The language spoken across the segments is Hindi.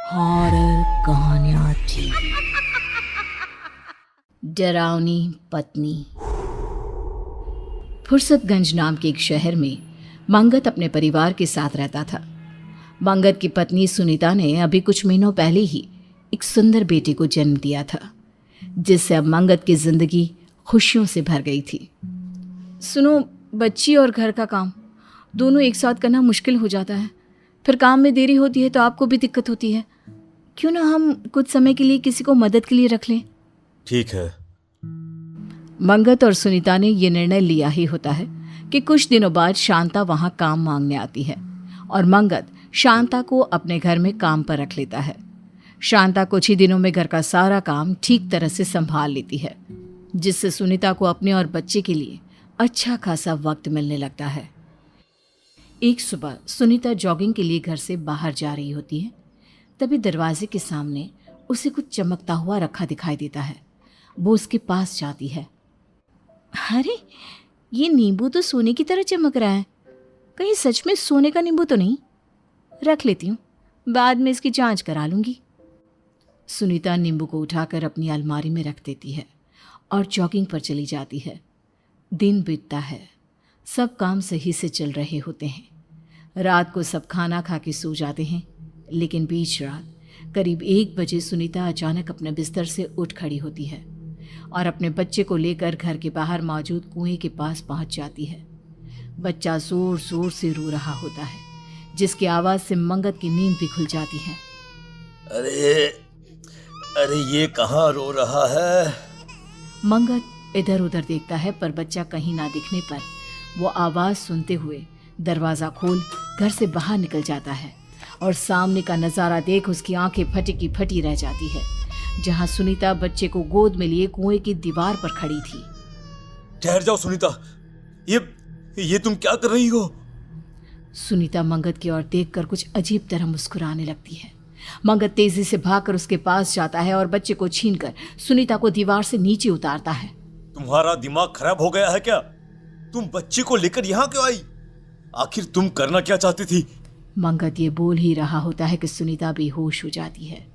हॉरर कहानियाँ थी। डरावनी पत्नी। फुर्सतगंज नाम के एक शहर में मंगत अपने परिवार के साथ रहता था। मंगत की पत्नी सुनीता ने अभी कुछ महीनों पहले ही एक सुंदर बेटे को जन्म दिया था, जिससे अब मंगत की जिंदगी खुशियों से भर गई थी। सुनो, बच्ची और घर का काम दोनों एक साथ करना मुश्किल हो जाता है। फिर काम में देरी होती है तो आपको भी दिक्कत होती है। क्यों ना हम कुछ समय के लिए किसी को मदद के लिए रख लें। ठीक है। मंगत और सुनीता ने यह निर्णय लिया ही होता है कि कुछ दिनों बाद शांता वहां काम मांगने आती है और मंगत शांता को अपने घर में काम पर रख लेता है। शांता कुछ ही दिनों में घर का सारा काम ठीक तरह से संभाल लेती है, जिससे सुनीता को अपने और बच्चे के लिए अच्छा खासा वक्त मिलने लगता है। एक सुबह सुनीता जॉगिंग के लिए घर से बाहर जा रही होती है, तभी दरवाजे के सामने उसे कुछ चमकता हुआ रखा दिखाई देता है। वो उसके पास जाती है। अरे, ये नींबू तो सोने की तरह चमक रहा है। कहीं सच में सोने का नींबू तो नहीं? रख लेती हूँ, बाद में इसकी जांच करा लूंगी। सुनीता नींबू को उठाकर अपनी अलमारी में रख देती है और जॉगिंग पर चली जाती है। दिन बीतता है, सब काम सही से चल रहे होते हैं। रात को सब खाना खा के सो जाते हैं, लेकिन बीच रात करीब 1 बजे सुनीता अचानक अपने बिस्तर से उठ खड़ी होती है और अपने बच्चे को लेकर घर के बाहर मौजूद कुएं के पास पहुंच जाती है। बच्चा जोर जोर से रो रहा होता है, जिसकी आवाज़ से मंगत की नींद भी खुल जाती है। अरे अरे, ये कहाँ रो रहा है? मंगत इधर उधर देखता है, पर बच्चा कहीं ना दिखने पर वो आवाज़ सुनते हुए दरवाज़ा खोल घर से बाहर निकल जाता है और सामने का नज़ारा देख उसकी आंखें फटी की फटी रह जाती है, जहां सुनीता बच्चे को गोद में लिए कुएं की दीवार पर खड़ी थी। ठहर जाओ सुनीता, ये तुम क्या कर रही हो? सुनीता मंगत की ओर देखकर कुछ अजीब तरह मुस्कुराने लगती है। मंगत तेजी से भागकर उसके पास जाता है और बच्चे को छीनकर सुनीता को दीवार से नीचे उतारता है। तुम्हारा दिमाग खराब हो गया है क्या? तुम बच्चे को लेकर यहाँ क्यों आई? आखिर तुम करना क्या चाहती थी? मंगत ये बोल ही रहा होता है कि सुनीता बेहोश हो जाती है।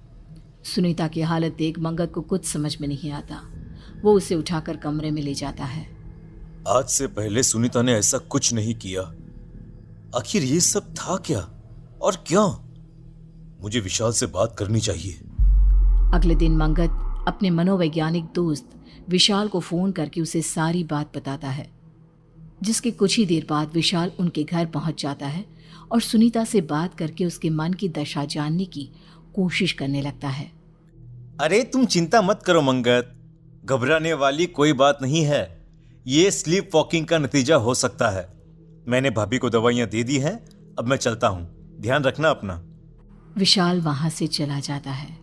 सुनीता की हालत देख मंगत को कुछ समझ में नहीं आता। वो उसे उठाकर कमरे में ले जाता है। आज से पहले सुनीता ने ऐसा कुछ नहीं किया। आखिर ये सब था क्या और क्यों? मुझे विशाल से बात करनी चाहिए। अगले दिन मंगत अपने मनोवैज्ञानिक दोस्त विशाल को फोन करके उसे सारी बात बताता है, जिसके कुछ ही देर बाद विशाल उनके घर पहुंच जाता है और सुनीता से बात करके उसके मन की दशा जानने की कोशिश करने लगता है। अरे तुम चिंता मत करो मंगत, घबराने वाली कोई बात नहीं है। ये स्लीप वॉकिंग का नतीजा हो सकता है। मैंने भाभी को दवाइयाँ दे दी हैं, अब मैं चलता हूँ, ध्यान रखना अपना। विशाल वहां से चला जाता है,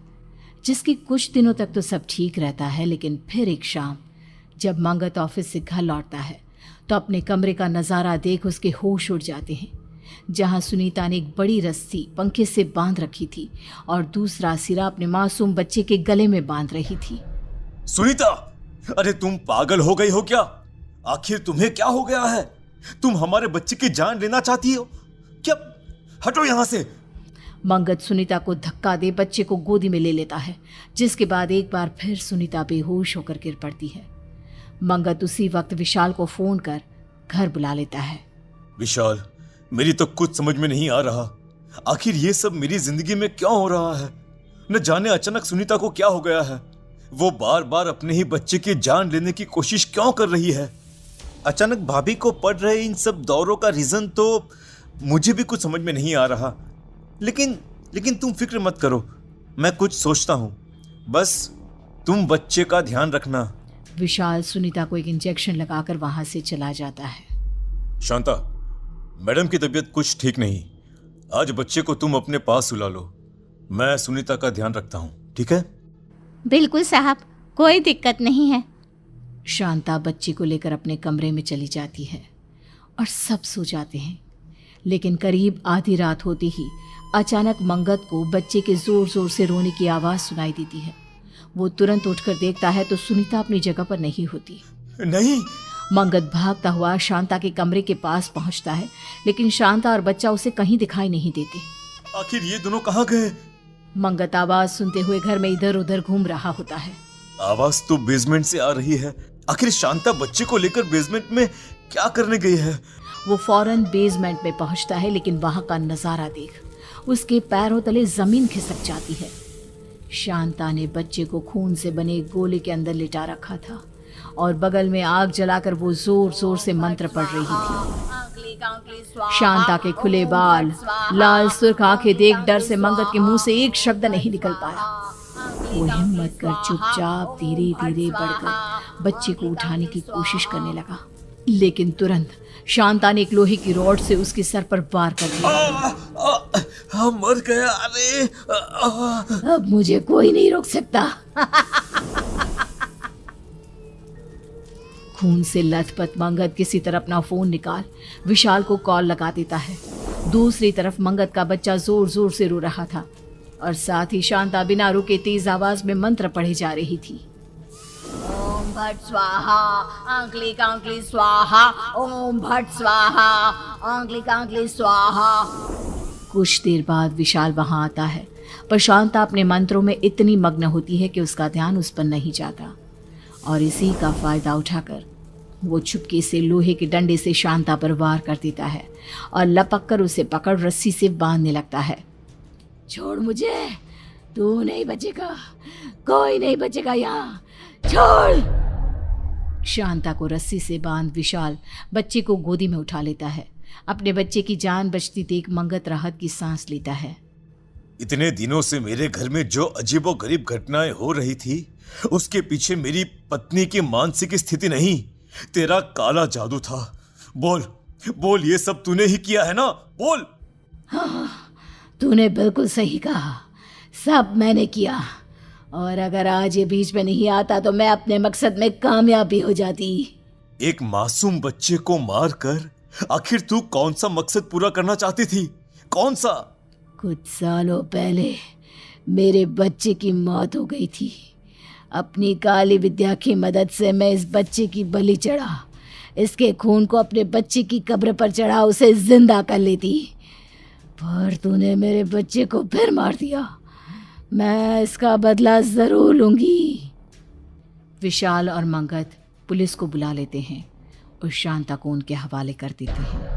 जिसके कुछ दिनों तक तो सब ठीक रहता है, लेकिन फिर एक शाम जब मंगत ऑफिस से घर लौटता है तो अपने कमरे का नज़ारा देख उसके होश उड़ जाते हैं, जहां सुनीता ने एक बड़ी रस्सी पंखे से बांध रखी थी और दूसरा सिरा अपने मासूम बच्चे के गले में बांध रही थी। सुनीता, अरे तुम पागल हो गई हो क्या? आखिर तुम्हें क्या हो गया है? तुम हमारे बच्चे की जान लेना चाहती हो क्या? हटो यहाँ से। मंगत सुनीता को धक्का दे बच्चे को गोदी में ले लेता है, जिसके बाद एक बार फिर सुनीता बेहोश होकर गिर पड़ती है। मंगत उसी वक्त विशाल को फोन कर घर बुला लेता है। विशाल, मेरी तो कुछ समझ में नहीं आ रहा। आखिर ये सब मेरी जिंदगी में क्यों हो रहा है? न जाने अचानक सुनीता को क्या हो गया है। वो बार बार अपने ही बच्चे की जान लेने की कोशिश क्यों कर रही है? अचानक भाभी को पड़ रहे इन सब दौरों का रीजन तो मुझे भी कुछ समझ में नहीं आ रहा। लेकिन तुम फिक्र मत करो, मैं कुछ सोचता हूँ। बस तुम बच्चे का ध्यान रखना। विशाल सुनीता को एक इंजेक्शन लगाकर वहां से चला जाता है। शांता, मैडम की तबीयत कुछ ठीक नहीं। आज बच्चे को तुम अपने पास सुला लो। मैं सुनीता का ध्यान रखता हूँ, ठीक है? बिल्कुल साहब, कोई दिक्कत नहीं है। शांता बच्ची को लेकर अपने कमरे में चली जाती है और सब सो जाते हैं, लेकिन करीब आधी रात होते ही अचानक मंगत को बच्चे के जोर जोर से रोने की आवाज़ सुनाई देती है। वो तुरंत उठकर देखता है तो सुनीता अपनी जगह पर नहीं होती। नहीं। मंगत भागता हुआ शांता के कमरे के पास पहुंचता है, लेकिन शांता और बच्चा उसे कहीं दिखाई नहीं देते। आखिर ये दोनों कहाँ गए? मंगत आवाज सुनते हुए घर में इधर उधर घूम रहा होता है। आवाज तो बेसमेंट से आ रही है। आखिर शांता बच्चे को लेकर बेसमेंट में क्या करने गई है? वो फौरन बेसमेंट में पहुंचता है, लेकिन वहां का नजारा देख उसके पैरों तले जमीन खिसक जाती है। शांता ने बच्चे को खून से बने एक गोले के अंदर लिटा रखा था और बगल में आग जलाकर वो जोर जोर से मंत्र पढ़ रही थी। शांता के खुले बाल, लाल सुर्ख आंखें देख डर से मंगत के मुंह से एक शब्द नहीं निकल पाया। वो हिम्मत कर चुपचाप धीरे धीरे बढ़कर बच्चे को उठाने की कोशिश करने लगा, लेकिन तुरंत शांता ने एक लोहे की रॉड से उसके सर पर वार कर दिया। मर गया। अरे अब मुझे कोई नहीं रोक सकता। खून से लथपथ मंगत किसी तरह अपना फोन निकाल विशाल को कॉल लगा देता है। दूसरी तरफ मंगत का बच्चा जोर जोर से रो रहा था और साथ ही शांता बिना रुके तेज आवाज में मंत्र पढ़े जा रही थी। ओम भट स्वाहा, अंकली कांकली स्वाहा, ओम भट स्वाहा, अंकली कांकली स्वाहा। कुछ देर बाद विशाल वहां आता है, पर शांता अपने मंत्रों में इतनी मग्न होती है कि उसका ध्यान उस पर नहीं जाता और इसी का फायदा उठाकर वो चुपके से लोहे के डंडे से शांता पर वार कर देता है और लपक कर उसे पकड़ रस्सी से बांधने लगता है। छोड़ मुझे, तू नहीं बचेगा, कोई नहीं बचेगा यहाँ, छोड़। शांता को रस्सी से बांध विशाल बच्चे को गोदी में उठा लेता है। अपने बच्चे की जान बचती देख मंगत राहत की सांस लेता है। इतने दिनों से मेरे घर में जो अजीबोगरीब घटनाएं हो रही थी, उसके पीछे मेरी पत्नी की मानसिक स्थिति नहीं, तेरा काला जादू था। बोल बोल, ये सब तूने ही किया है ना? बोल। हाँ, तूने बिल्कुल सही कहा, सब मैंने किया, और अगर आज ये बीच में नहीं आता तो मैं अपने मकसद में कामयाब भी हो जाती। एक मासूम बच्चे को मारकर आखिर तू कौन सा मकसद पूरा करना चाहती थी? कौन सा? कुछ सालों पहले मेरे बच्चे की मौत हो गई थी। अपनी काली विद्या की मदद से मैं इस बच्चे की बलि चढ़ा, इसके खून को अपने बच्चे की कब्र पर चढ़ा उसे जिंदा कर लेती, पर तूने मेरे बच्चे को फिर मार दिया। मैं इसका बदला जरूर लूंगी। विशाल और मंगत पुलिस को बुला लेते हैं और शांता को उनके हवाले कर देते हैं।